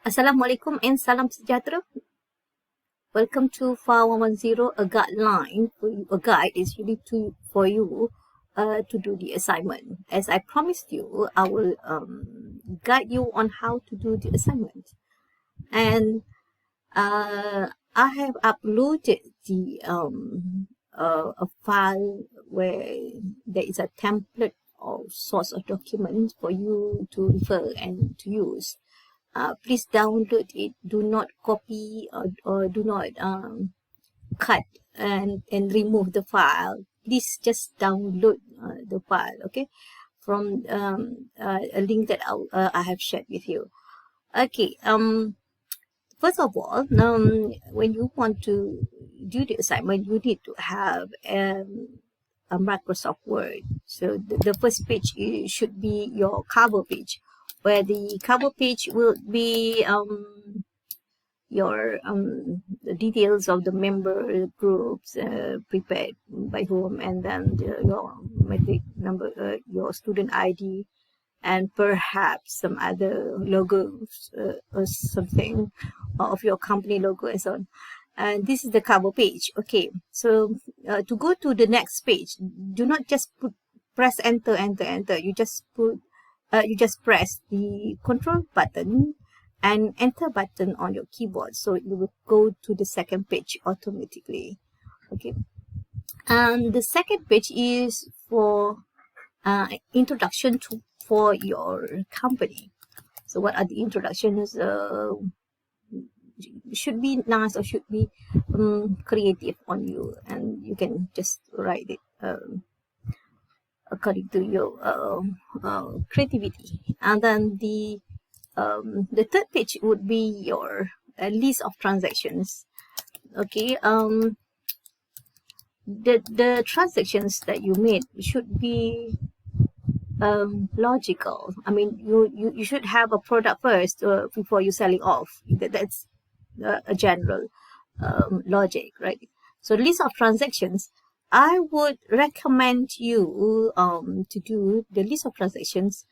Assalamualaikum and salam sejahtera. Welcome to FAR110, a guideline for you. A guide is really for you to do the assignment. As I promised you, I will guide you on how to do the assignment. And I have uploaded the a file where there is a template or source of documents for you to refer and to use. Please download it. Do not copy or do not cut and remove the file. Please just download the file, okay, from a link that I have shared with you. Okay. First of all, when you want to do the assignment, you need to have a Microsoft Word. So the first page should be your cover page, where the cover page will be your the details of the member groups prepared by whom, and then your metric number, your student ID, and perhaps some other logos or something of your company logo and so on. And this is the cover page. Okay, so to go to the next page, do not just press enter. You just press the control button and enter button on your keyboard, so it will go to the second page automatically. Okay, and the second page is for introduction for your company. So what are the introductions? Should be nice or should be creative on you, and you can just write it according to your creativity. And then the third page would be your list of transactions. Okay, the transactions that you made should be logical. I mean, you should have a product first before you selling off. That's a general logic, right? So list of transactions, I would recommend you to do the list of transactions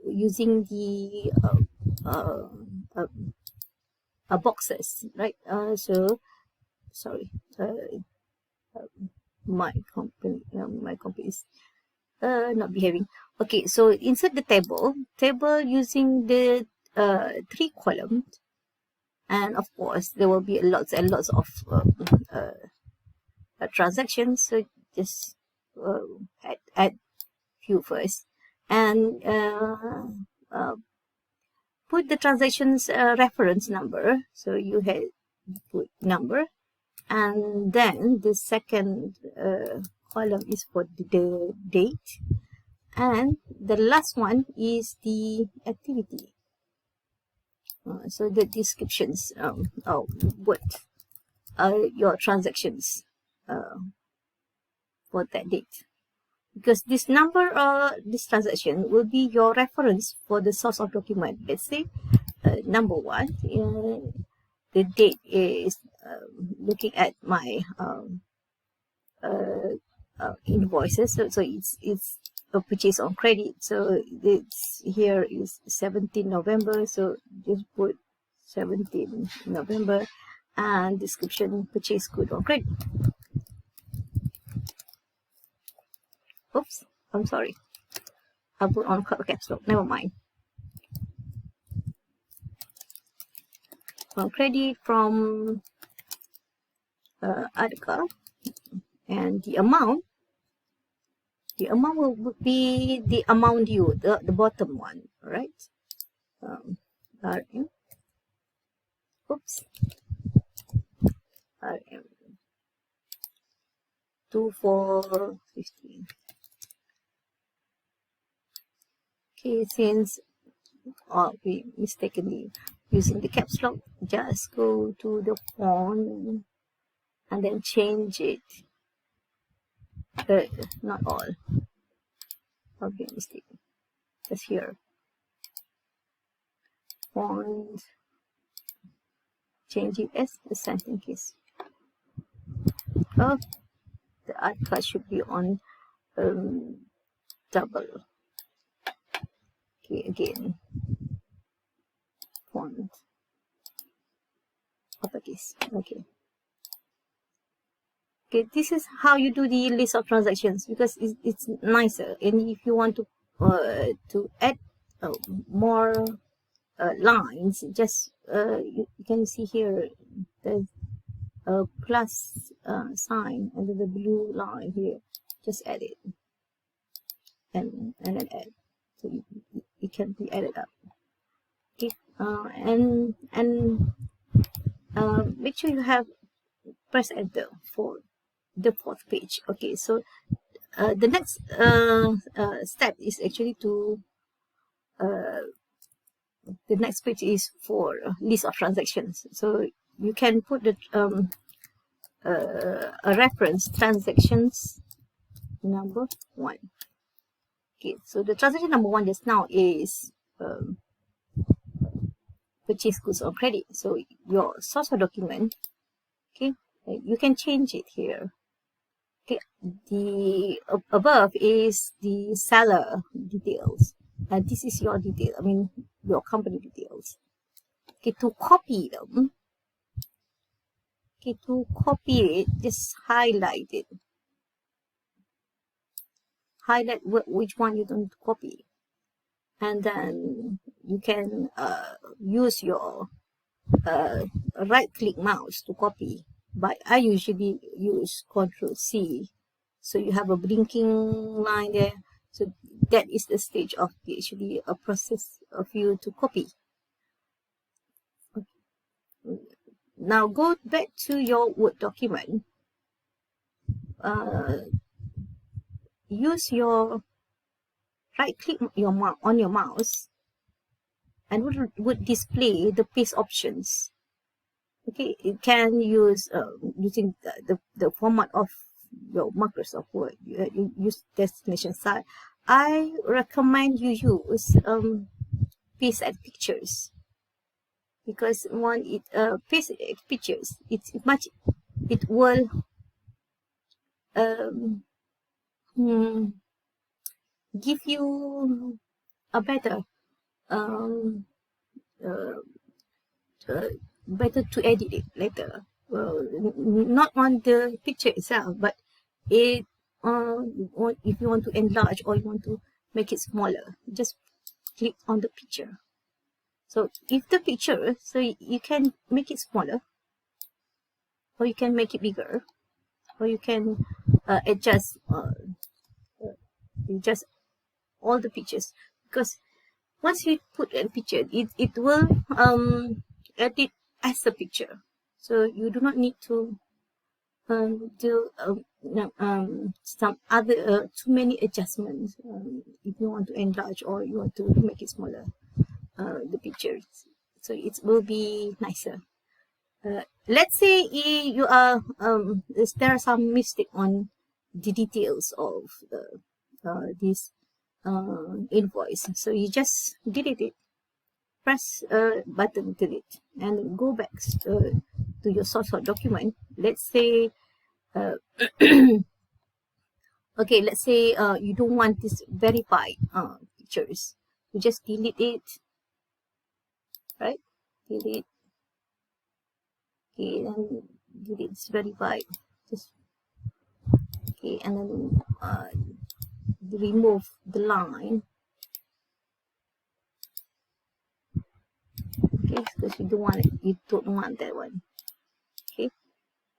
using the boxes, right? So sorry, my company is not behaving. Okay, so insert the table using the 3 columns, and of course there will be lots and lots of transactions. So just add few first, and put the transactions reference number. So you had put number, and then the second column is for the date, and the last one is the activity. So the descriptions of what are your transactions for that date, because this number or this transaction will be your reference for the source of document. Let's say number 1, the date is looking at my invoices, so it's a purchase on credit. So it's here is 17 November, so just put 17 November, and description purchase good on credit. Oops, I'm sorry, I put on caps lock, never mind. On credit from Adka, and the amount will be the amount due, the bottom one, right? RM. Oops. RM 2415. Okay, since we mistakenly using the caps lock, just go to the font and then change it. Not all. Okay, mistake. Just here. Font. Change it as a sentence case. Oh, the art class should be on double. Okay, again. font, uppercase. Okay. Okay, this is how you do the list of transactions, because it's nicer. And if you want to add more lines, just you can see here there's a plus sign under the blue line here. Just add it and then add, so it can be added up. Okay, and make sure you have press enter for the fourth page. Okay, so the next step is actually to the next page is for list of transactions. So you can put the a reference transactions number 1. Okay, so the transaction number 1 just now is purchase goods on credit. So your source of document, okay, you can change it here. Okay, the above is the seller details, and this is your detail. I mean your company details. Okay, to copy them. Okay, to copy it, just highlight it. Highlight which one you don't copy, and then you can use your right-click mouse to copy. But I usually use Ctrl+C, so you have a blinking line there. So that is the stage of actually a process of you to copy. Okay. Now go back to your Word document. Use your right-click on your mouse, and would display the paste options. Okay, you can use using the format of your Microsoft Word. You use destination side. I recommend you use paste at pictures, because when it paste at pictures, it will give you a better better to edit it later. Not on the picture itself, but it if you want to enlarge or you want to make it smaller, just click on the picture. So if the picture, so you can make it smaller, or you can make it bigger, or you can adjust all the pictures, because once you put a picture, it will edit as a picture. So you do not need to do some other too many adjustments if you want to enlarge or you want to make it smaller, the pictures, so it will be nicer. Let's say you are there are some mistake on the details of this invoice, so you just delete it. Press button delete and go back to your source of document. Let's say okay, let's say you don't want this verified pictures. You just delete it, right? Delete. Okay, and delete this verified. Just okay, and then remove the line. Okay, because you don't want that one. Okay,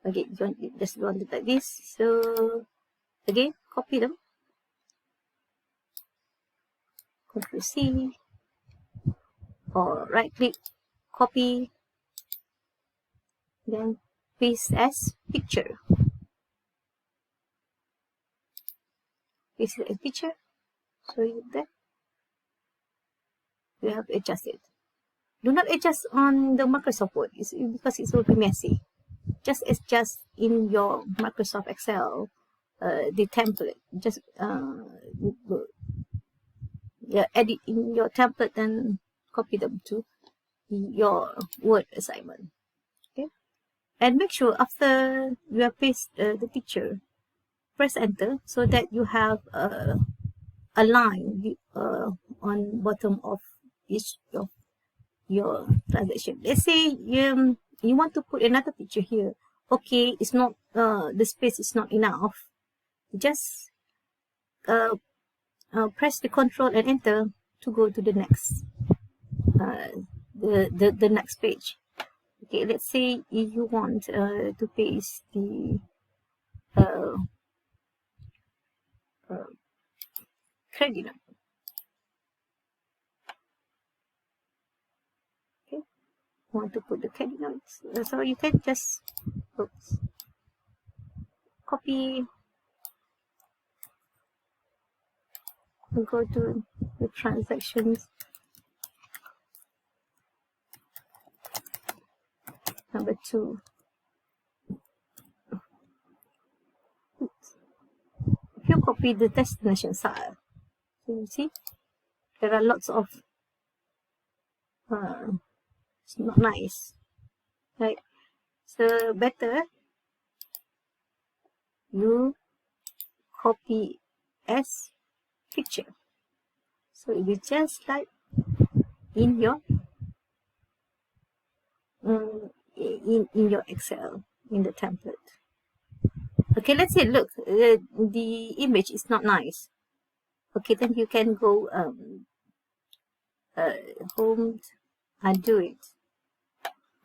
okay, you just want it like this. So again, copy them. Ctrl+C, or right click, copy, then paste as picture. Paste it as picture. So that you have to adjust it. Do not adjust on the Microsoft Word because it will be messy. Just adjust in your Microsoft Excel, the template. Just edit in your template and copy them to your Word assignment. Okay, and make sure after you have pasted the picture, press enter so that you have a line on bottom of each of your transaction. Let's say you want to put another picture here. Okay, it's not the space is not enough. Just press the control and enter to go to the next the next page. Okay, let's say if you want to paste the credit note. Okay, want to put the credit notes, so you can just copy and go to the transactions number 2. Oops. If you copy the destination style, so you see there are lots of it's not nice, right? So better you copy as picture, so it is just like in your in your Excel, in the template. Okay, let's say, look, the image is not nice. Okay, then you can go home, undo it,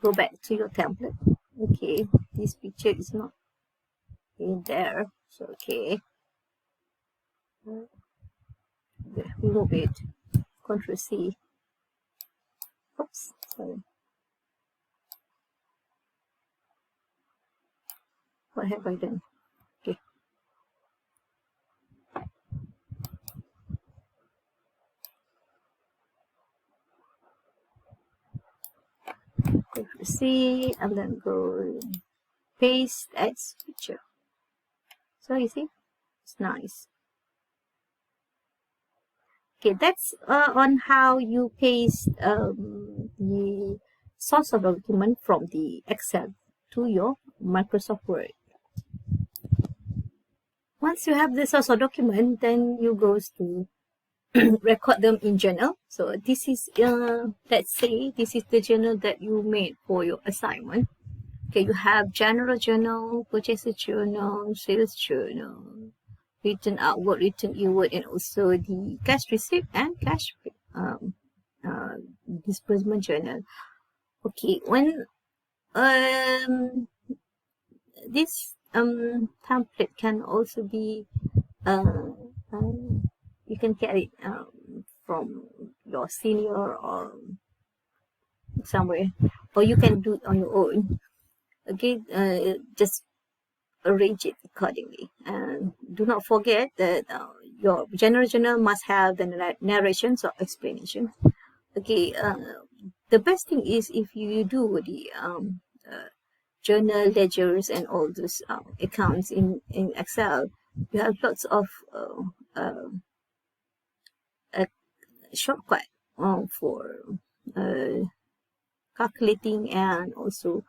go back to your template. Okay, this picture is not in there, so okay, remove it, Ctrl C. Oops, sorry. What have I done? Okay. Ctrl C and then go paste as picture. So you see, it's nice. Okay, that's on how you paste the source of document from the Excel to your Microsoft Word. Once you have the source of document, then you go to record them in journal. So this is, let's say, this is the journal that you made for your assignment. Okay, you have general journal, purchase journal, sales journal, written outward, written inward, and also the cash receipt and cash disbursement journal. Okay, when this template can also be you can get it from your senior or somewhere, or you can do it on your own. Okay, just arrange it accordingly, and do not forget that your general journal must have the narrations or explanation. Okay, the best thing is if you do the journal ledgers and all those accounts in Excel, you have lots of shortcut for calculating and also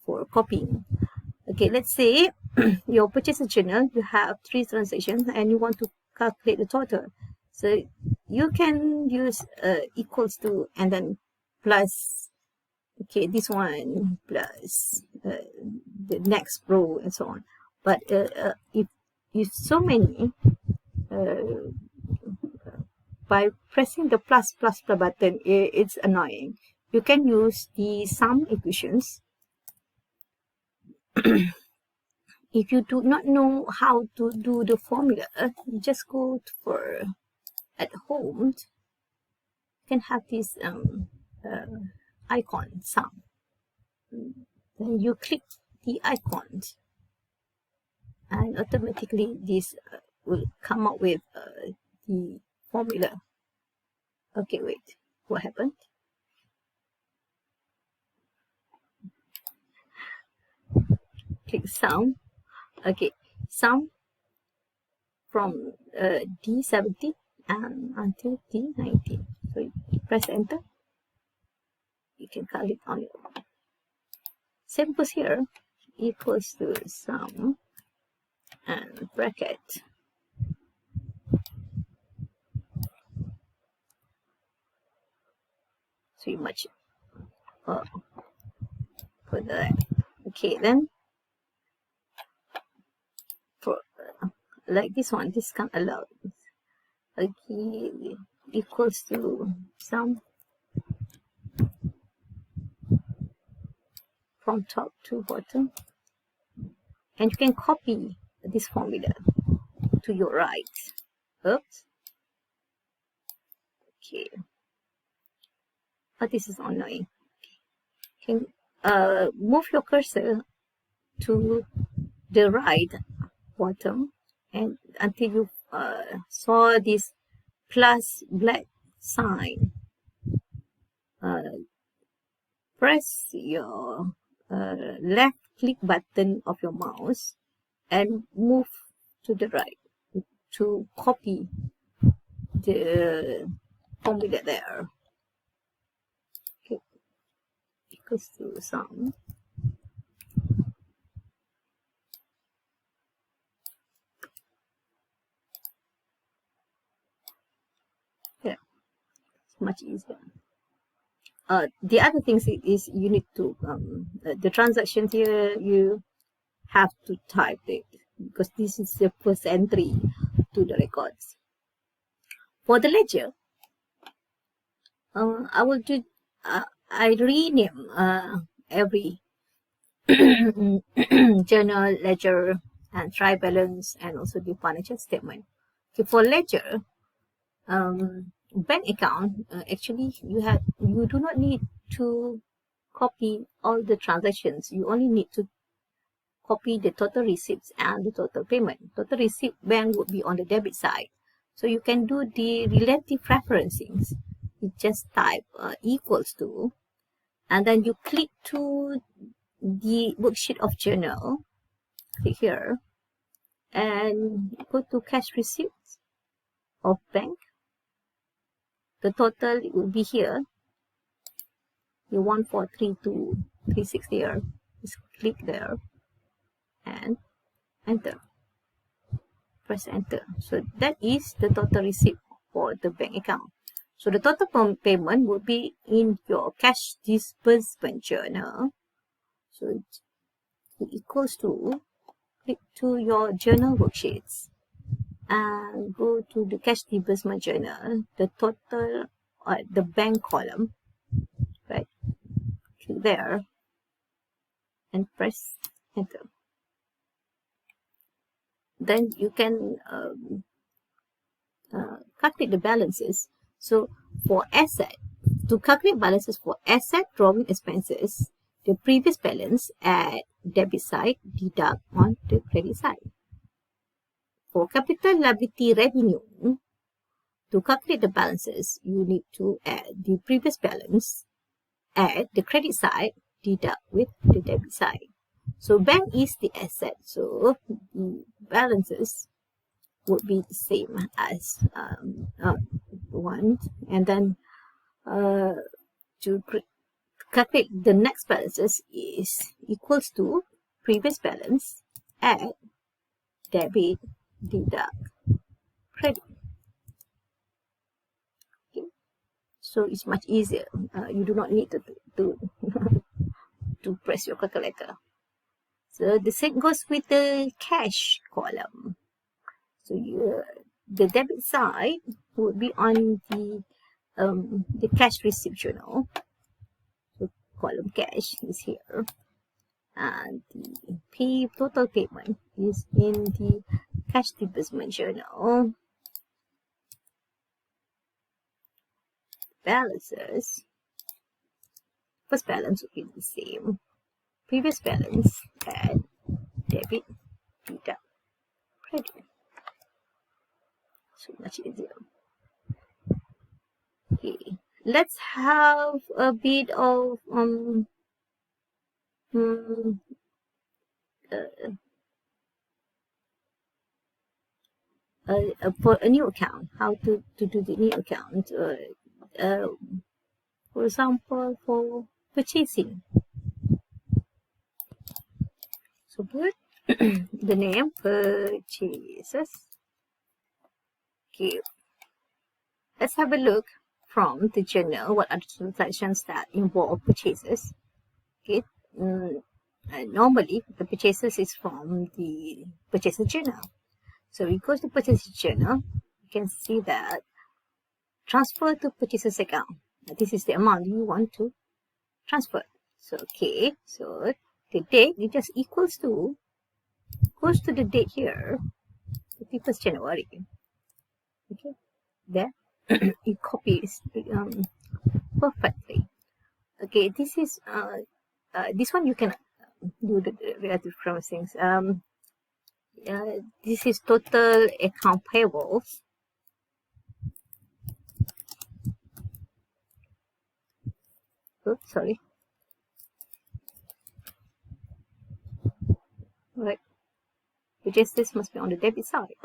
for copying. Okay, let's say your purchase journal, you have 3 transactions and you want to calculate the total. So you can use equals to and then plus, okay, this one plus the next row and so on. But if so many, by pressing the plus button, it's annoying. You can use the sum equations. If you do not know how to do the formula, you just go for at home. You can have this icon sum. Then you click the icon, and automatically this will come up with the formula. Okay, wait, what happened? Click sum. Okay, sum from D70 and until D90. So you press enter. You can call it on your own. Same goes here, equals to sum and bracket. So you match it. for that. Okay, then for like this one, discount allowed. Okay, equals to sum from top to bottom, and you can copy this formula to your right. Oops. Okay. Oh, this is annoying. Can move your cursor to the right bottom and until you saw this plus black sign. Press your left click button of your mouse and move to the right to copy the formula there. Okay, equals to sum. Yeah, it's much easier. The other things is you need to the transactions here you have to type it because this is the first entry to the records. For the ledger, I will do I rename every journal, ledger, and trial balance, and also the financial statement. Okay, for ledger, bank account, actually you do not need to copy all the transactions. You only need to copy the total receipts and the total payment. Total receipt bank would be on the debit side. So you can do the relative referencing. You just type equals to, and then you click to the worksheet of journal, click here, and go to cash receipts of bank. The total will be here. You want 43236 there. Just click there and enter. Press enter. So that is the total receipt for the bank account. So the total payment will be in your cash disbursement journal. So it equals to, click to your journal worksheets and go to the cash disbursement journal, the total the bank column, right? Click there and press enter. Then you can calculate the balances. So for asset, to calculate balances for asset drawing expenses, the previous balance at debit side deduct on the credit side. For capital liability revenue, to calculate the balances, you need to add the previous balance at the credit side deduct with the debit side. So bank is the asset, so the balances would be the same as one, and then to calculate the next balances is equals to previous balance add debit deduct credit. Okay. So it's much easier. You do not need to to press your calculator. So the same goes with the cash column. So the debit side would be on the cash receipt journal. So column cash is here, and the total payment is in the cash disbursement journal. Balances, first balance would be the same. Previous balance add debit deduct credit. So much easier. Okay, let's have a bit of for a new account, how to do the new account. For example, for purchasing. So put the name purchases. Okay, let's have a look from the journal what are the transactions that involve purchases. Okay, normally the purchases is from the purchaser journal. So we go to purchaser journal, you can see that transfer to purchaser's account. This is the amount you want to transfer. So okay, so the date it just goes to the date here, 31st January. Okay, there it copies perfectly. Okay, this is this one you can do the relative crossings. This is total account payables. Oops, sorry. Right, which is this must be on the debit side.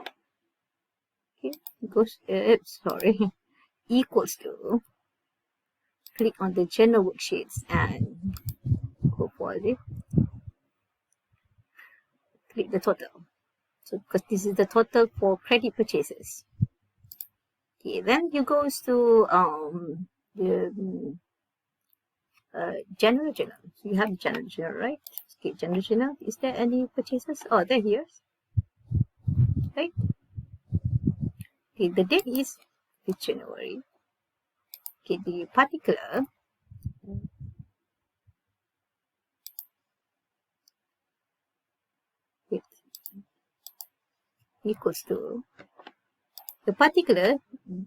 Okay, goes sorry, equals to. Click on the general worksheets and go for it. Click the total. So because this is the total for credit purchases. Okay, then you goes to the general journal. So you have the general journal, right? Okay, general journal. Is there any purchases? Oh, they're here. Right? Okay, the date is January. Okay, the particular equals to the particular.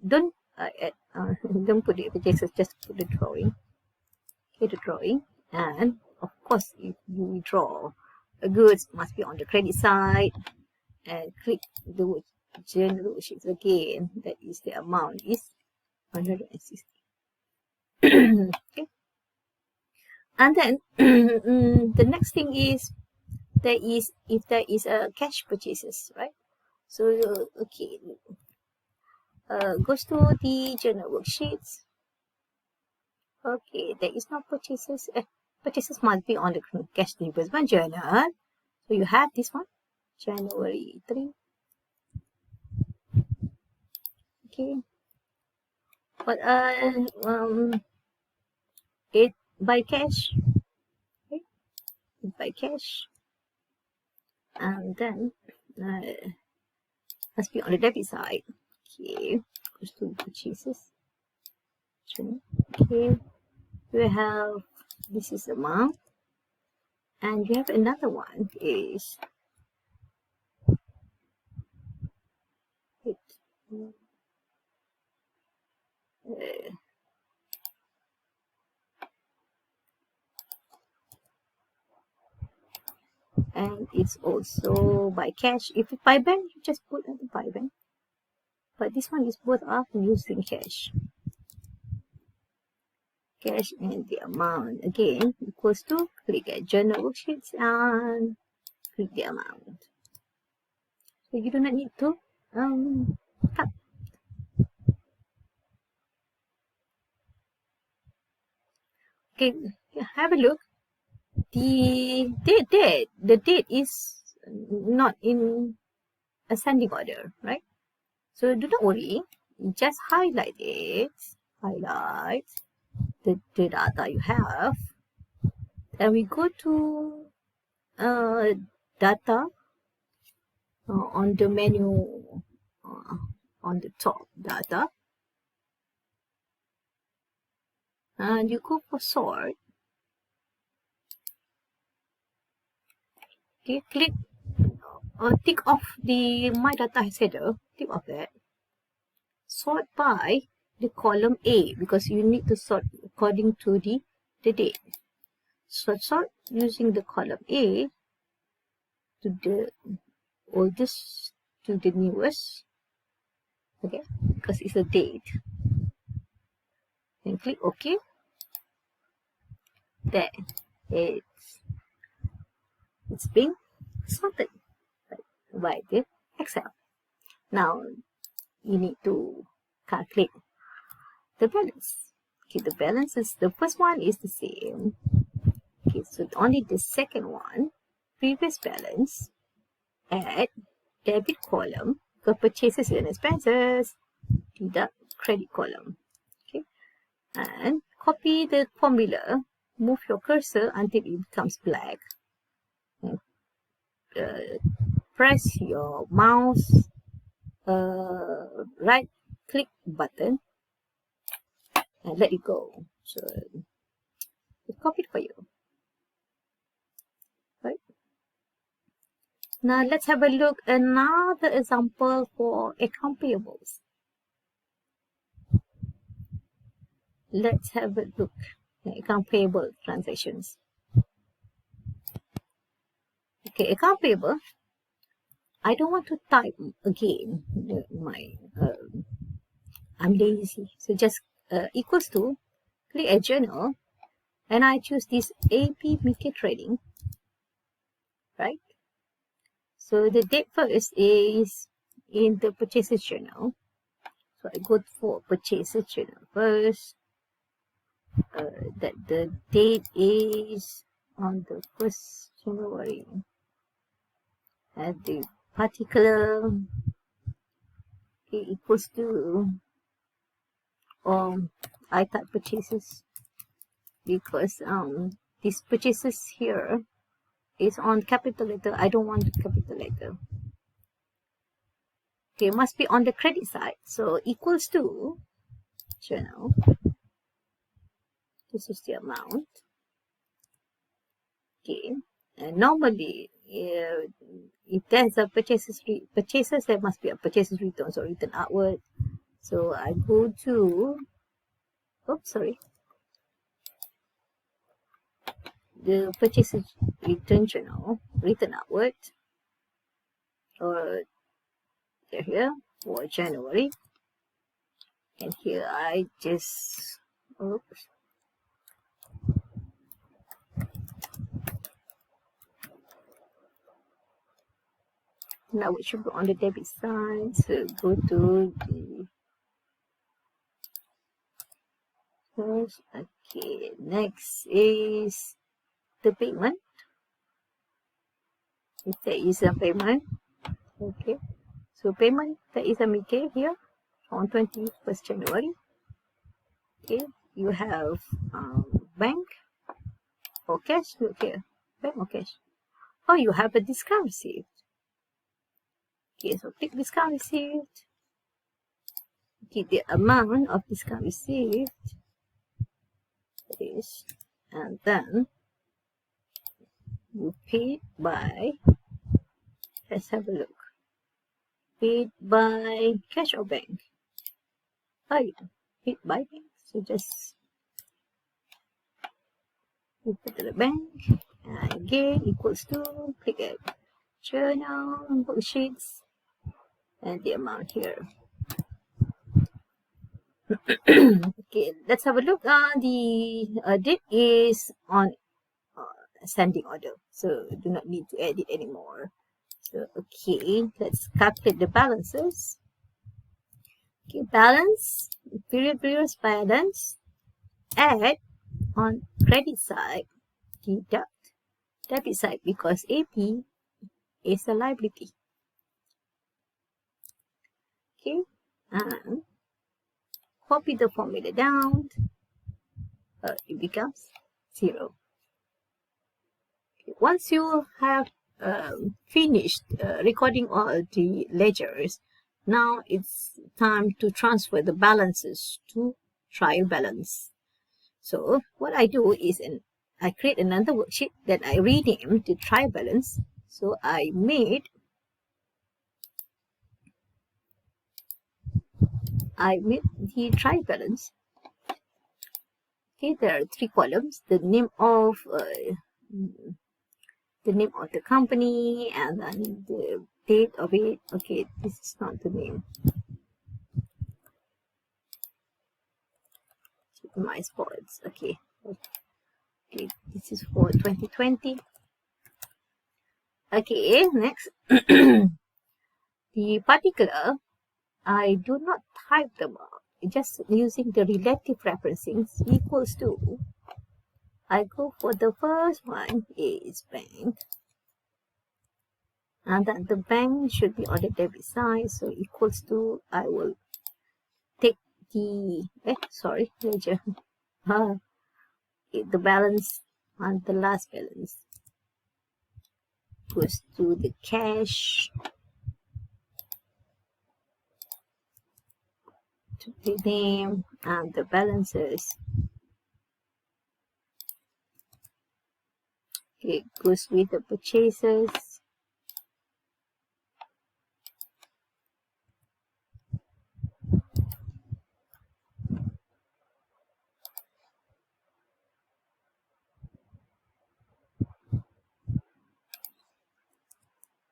Don't don't put the purchases. Just put the drawing. Okay, the drawing, and of course, if you withdraw a goods, must be on the credit side. And click the general worksheets again. That is the amount is 160. Okay, and then the next thing is if there is a cash purchases, right? So okay, goes to the general worksheets. Okay, there is no purchases. Purchases must be on the cash disbursement journal. So you have this one, January 3. Okay, but it by cash. Okay, by cash, and then must be on the debit side. Okay, goes to purchases. Okay, we have this is the amount, and you have another one is it. And it's also by cash. If you by bank, you just put at the by bank. But this one is both are using cash. Cash and the amount again equals to click at journal worksheets and click the amount. So you do not need to cut. Okay, have a look. The date is not in ascending order, right? So do not worry, just highlight it, highlight the data you have, and we go to data on the menu on the top, data, and you go for sort. Okay, click tick off the my data header, tick off that. Sort by the column A because you need to sort according to the date. So sort using the column A to the oldest to the newest. Okay, because it's a date. Then click OK. There, it's being sorted by the Excel. Now you need to calculate the balance. Okay, the balance is the first one is the same. Okay, so only the second one, previous balance, add debit column, the purchases and expenses, deduct credit column. Okay, and copy the formula. Move your cursor until it becomes black. And, press your mouse right click button and let it go. So it's copied for you. Right. Now let's have a look at another example for account payables. Let's have a look at account payable transactions. Okay, account payable. I don't want to type again I'm lazy. So just equals to, click a journal, and I choose this AP Mickey Trading, right? So the date first is in the purchases journal. So I go for purchases journal first. That the date is on the 1st January. And the particular equals to I type purchases because these purchases here is on capital letter. I don't want capital letter. Okay, must be on the credit side. So equals to journal. This is the amount. Okay, and normally if there's a purchases, there must be a purchases return, so written outward. So I go to, oops, sorry, the purchases return journal, written outward, or here for January, and here I just, oops, now it should be on the debit side. So go to the first. Okay, next is the payment. If there is a payment, okay. So payment, there is a Mickey here on 21st January. Okay, you have bank or cash. Look here, bank or cash. Oh, you have a discount received. Okay, so click discount received. Okay, the amount of discount received is, and then you pay by, let's have a look, paid by cash or bank. Oh yeah, paid by bank. So just you put to the bank, and again equals to, click at journal, worksheets, and the amount here. Okay, let's have a look. The date is on ascending order, so do not need to edit anymore. So okay, let's calculate the balances. Okay, balance, period balance, add on credit side, deduct debit side because AP is a liability. Okay, and copy the formula down. It becomes 0. Okay. Once you have finished recording all the ledgers, now it's time to transfer the balances to trial balance. So what I do is I create another worksheet that I rename to trial balance. So I made the trial balance. Okay, there are 3 columns: the name of the company, and then the date of it. Okay, this is not the name. My sports. Okay, this is for 2020. Okay, next. The particular, I do not type them out. Just using the relative referencing equals to, I go for the first one is bank, and then the bank should be on the debit side, so equals to, I will take the ledger. The balance on the last balance goes to the cash, to the name, and the balances. It goes with the purchases.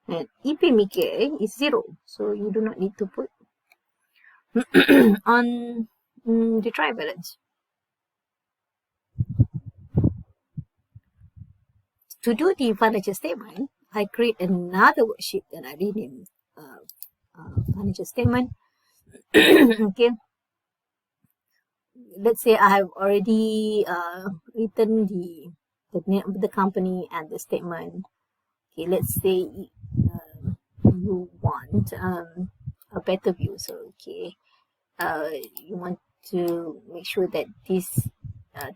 And IPMIK is 0, so you do not need to put on the trial balance. To do the financial statement, I create another worksheet that I rename financial statement. Okay, let's say I have already written the name of the company and the statement. Okay, let's say you want a better view. So okay, you want to make sure that this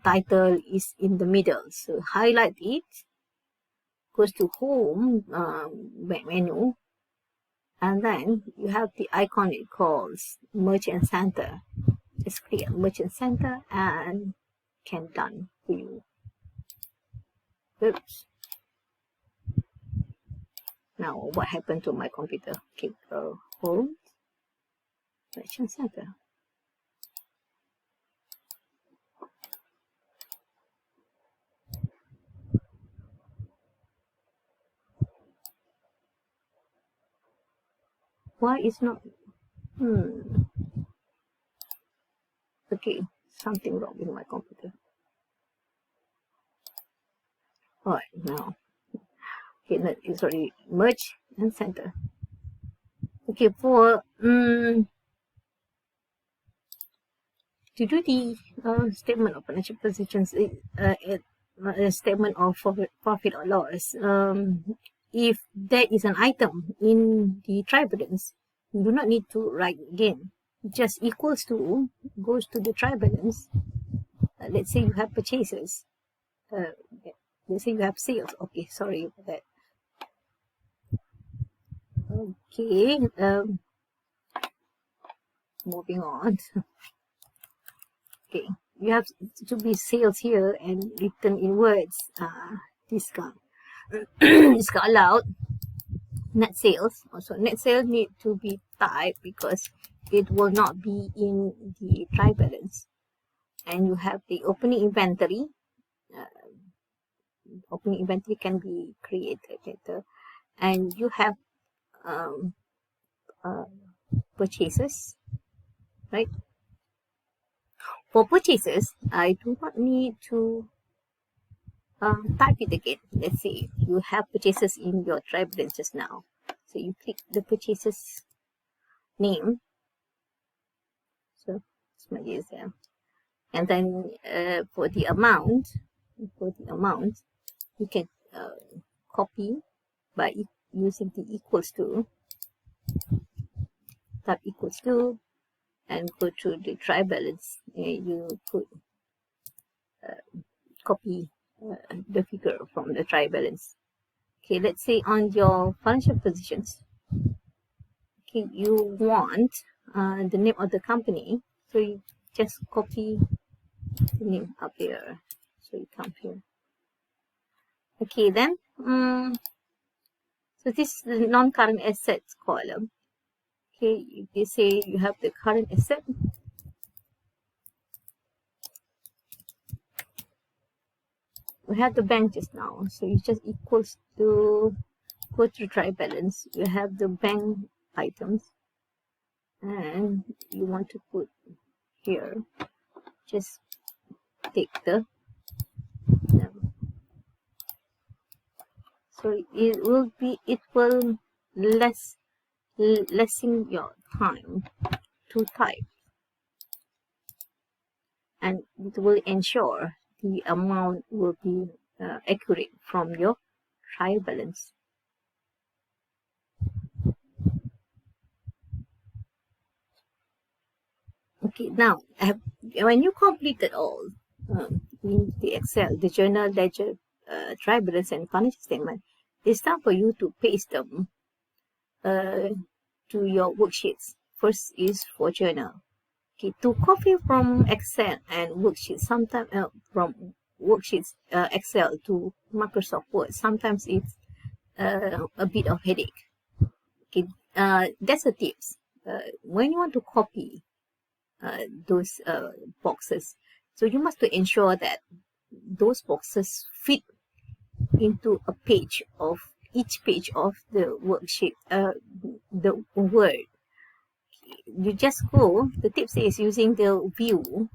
title is in the middle. So highlight it, goes to home menu, and then you have the icon it calls Merchant Center. Just click Merchant Center and can done for you. Oops. Now what happened to my computer? Okay, go home, Merchant Center. Why is not? Okay, something wrong with my computer. Alright, now. Okay, that is already merge and center. Okay, for to do the statement of financial positions, statement of profit or loss, if there is an item in the trial balance, you do not need to write again. It just equals to, goes to the trial balance. Let's say you have purchases. Let's say you have sales. Okay, sorry about that. Okay, moving on. Okay, you have to be sales here and written in words. Discount. Discount allowed. Net sales. Also, net sales need to be typed because it will not be in the trial balance. And you have the opening inventory. Opening inventory can be created later. And you have purchases, right? For purchases, I do not need to type it again. Let's say you have purchases in your trial balance just now. So you click the purchases name. So it's my user. And then for the amount, you can copy by using the equals to, type equals to, and go to the trial balance. You could copy the figure from the trial balance. Okay, let's say on your financial positions, okay, you want the name of the company, so you just copy the name up here. So you come here. Okay, then so this is the non-current assets column. Okay, if you say you have the current asset, we have the bank just now, so it just equals to, go to trial balance. You have the bank items, and you want to put here, just take the so it will lessen your time to type, and it will ensure the amount will be accurate from your trial balance. Okay, now when you completed all, in the Excel, the journal, ledger, trial balance, and financial statement, it's time for you to paste them to your worksheets. First is for journal. Okay, to copy from Excel and worksheets, sometimes from worksheets Excel to Microsoft Word, sometimes it's a bit of headache. Okay, that's a tips. When you want to copy those boxes, so you must to ensure that those boxes fit into a page of each page of the worksheet, the Word. You just go, the tips is using the view,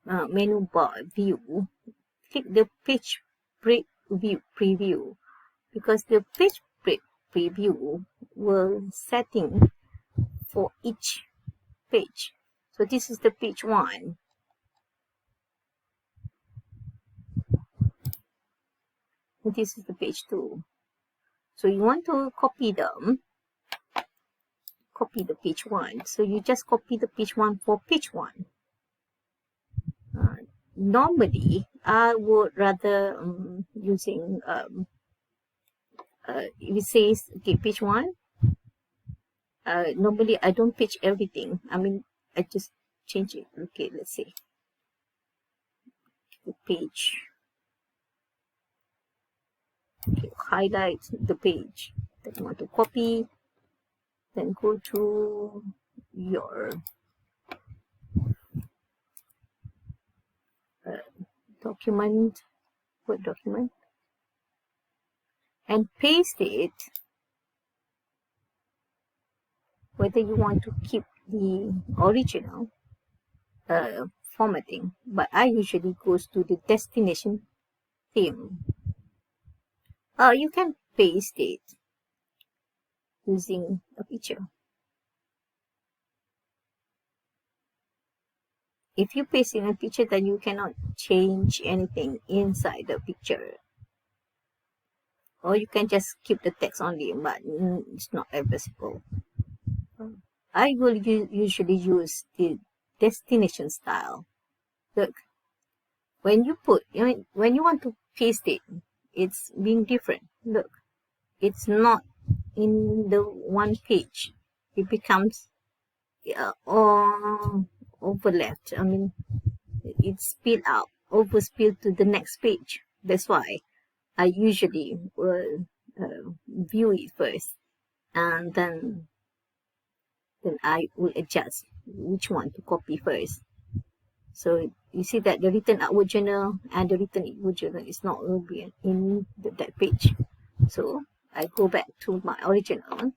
menu bar view, click the page preview, because the page preview will setting for each page. So this is the page 1. And this is the page 2. So you want to copy them, copy the page 1. So you just copy the page 1 for page 1. Normally, I would rather using if it says okay page 1. Normally I don't page everything. I mean, I just change it. Okay, let's see the page. Okay, highlight the page that you want to copy. Then go to your document, Word document, and paste it. Whether you want to keep the original formatting, but I usually goes to the destination theme. You can paste it using a picture. If you paste in a picture, then you cannot change anything inside the picture. Or you can just keep the text only, but it's not visible. I will usually use the destination style. Look, when you put, when you want to paste it, it's being different. Look, it's not in the one page. It becomes overlapped. I mean, it's spilled out, overspilled to the next page. That's why I usually will view it first, and then I will adjust which one to copy first. So you see that the written outward journal and the written inward journal is not will be in that page. So I go back to my original.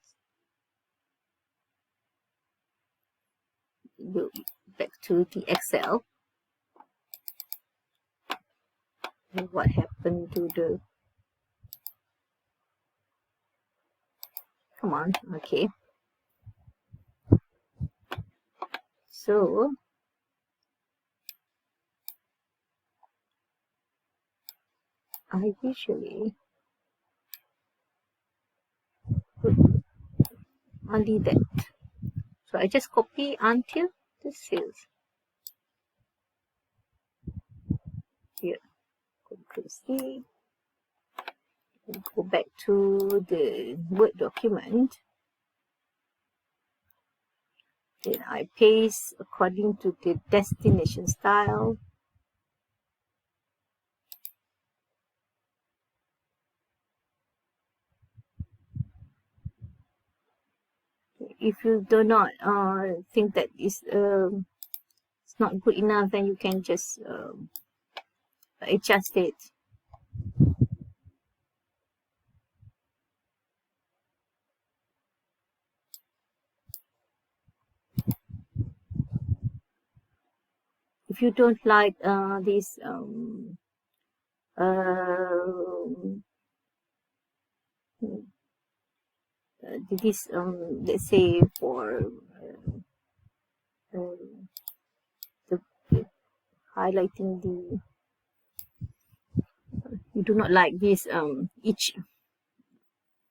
Go back to the Excel. And what happened to the? Come on, okay. So I usually put only that. So I just copy until this is here. Control C. And go back to the Word document. Then I paste according to the destination style. If you do not think that it's not good enough, then you can just adjust it. If you don't like this let's say for the highlighting the, you do not like this each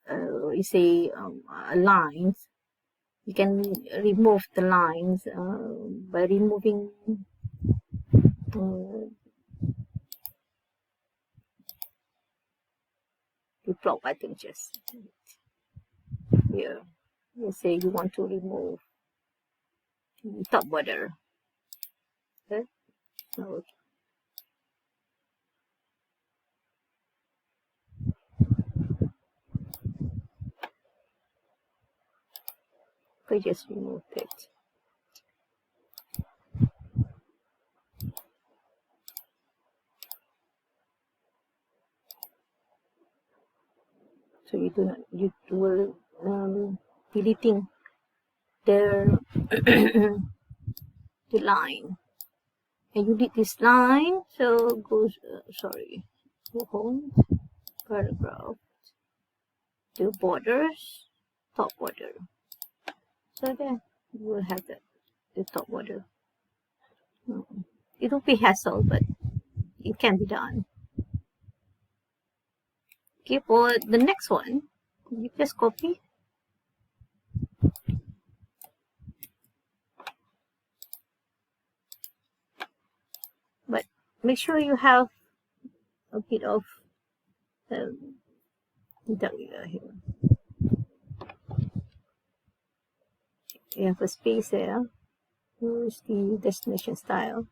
you say lines, you can remove the lines by removing the drop button just here. Let's say you want to remove the top border. Okay, so we just remove it. So you will deleting the the line, and you did this line. So go go home, paragraph, the borders, top border. So then you will have the top border. It will be hassle, but it can be done. Okay, for the next one, you just copy. But make sure you have a bit of here. You have a space there. Here's the destination style.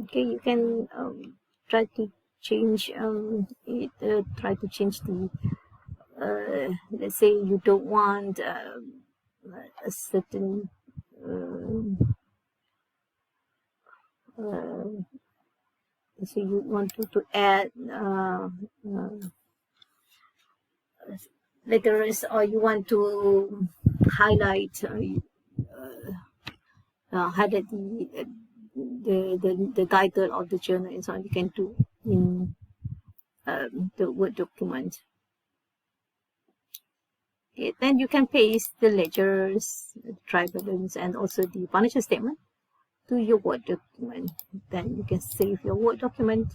Okay, you can try to change try to change the let's say you don't want a certain so you want to add letters, or you want to highlight highlight the title of the journal and so on. You can do in the Word document. Okay, then you can paste the ledgers, the tri-balance, and also the financial statement to your Word document. Then you can save your Word document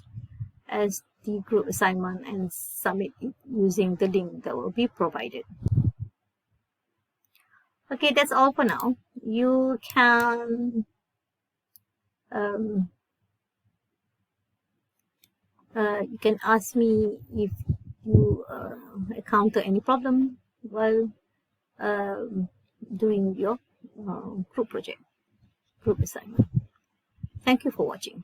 as the group assignment and submit it using the link that will be provided. Okay, that's all for now. You can ask me if you encounter any problem while doing your group project, group assignment. Thank you for watching.